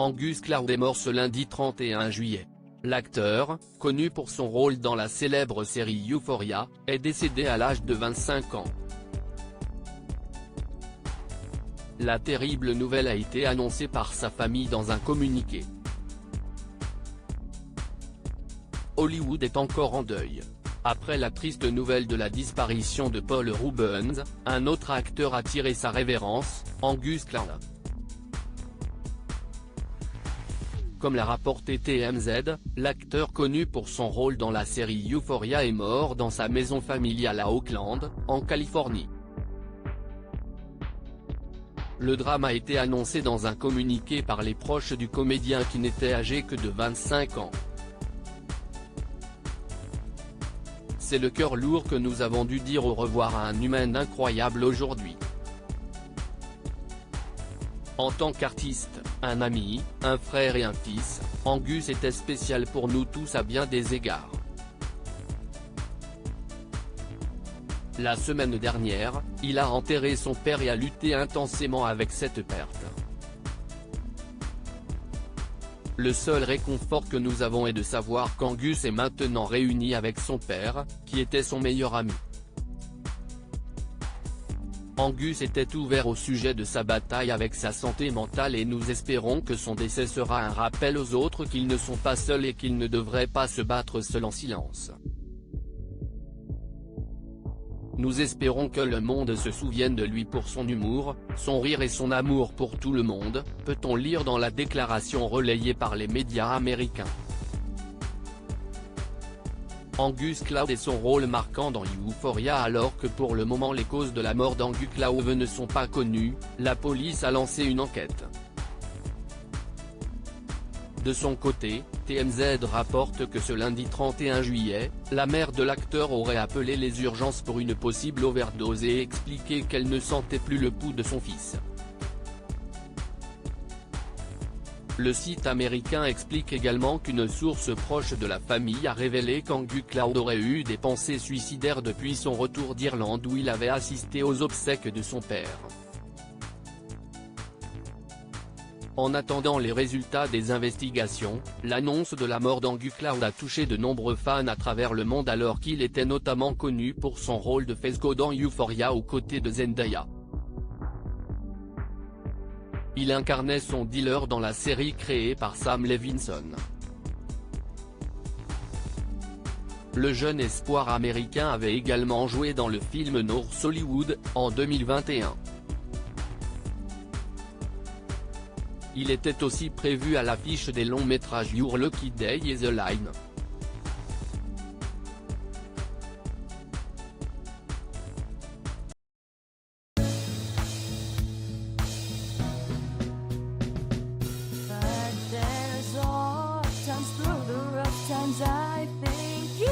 Angus Cloud est mort ce lundi 31 juillet. L'acteur, connu pour son rôle dans la célèbre série Euphoria, est décédé à l'âge de 25 ans. La terrible nouvelle a été annoncée par sa famille dans un communiqué. Hollywood est encore en deuil. Après la triste nouvelle de la disparition de Paul Reubens, un autre acteur a tiré sa révérence, Angus Cloud. Comme l'a rapporté TMZ, l'acteur connu pour son rôle dans la série Euphoria est mort dans sa maison familiale à Oakland, en Californie. Le drame a été annoncé dans un communiqué par les proches du comédien qui n'était âgé que de 25 ans. C'est le cœur lourd que nous avons dû dire au revoir à un humain incroyable aujourd'hui. En tant qu'artiste, un ami, un frère et un fils, Angus était spécial pour nous tous à bien des égards. La semaine dernière, il a enterré son père et a lutté intensément avec cette perte. Le seul réconfort que nous avons est de savoir qu'Angus est maintenant réuni avec son père, qui était son meilleur ami. Angus était ouvert au sujet de sa bataille avec sa santé mentale et nous espérons que son décès sera un rappel aux autres qu'ils ne sont pas seuls et qu'ils ne devraient pas se battre seuls en silence. Nous espérons que le monde se souvienne de lui pour son humour, son rire et son amour pour tout le monde, peut-on lire dans la déclaration relayée par les médias américains. Angus Cloud et son rôle marquant dans Euphoria. Alors que pour le moment les causes de la mort d'Angus Cloud ne sont pas connues, la police a lancé une enquête. De son côté, TMZ rapporte que ce lundi 31 juillet, la mère de l'acteur aurait appelé les urgences pour une possible overdose et expliqué qu'elle ne sentait plus le pouls de son fils. Le site américain explique également qu'une source proche de la famille a révélé qu'Angus Cloud aurait eu des pensées suicidaires depuis son retour d'Irlande où il avait assisté aux obsèques de son père. En attendant les résultats des investigations, l'annonce de la mort d'Angus Cloud a touché de nombreux fans à travers le monde alors qu'il était notamment connu pour son rôle de Fezco dans Euphoria aux côtés de Zendaya. Il incarnait son dealer dans la série créée par Sam Levinson. Le jeune espoir américain avait également joué dans le film North Hollywood, en 2021. Il était aussi prévu à l'affiche des longs métrages Your Lucky Day et The Line. I think you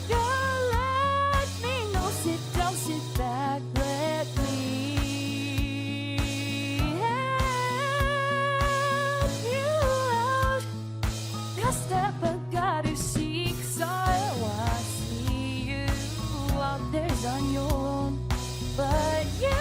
can let me know. Sit down, sit back, let me help you out. The step I gotta seek, so I see you out there's on your own. But yeah.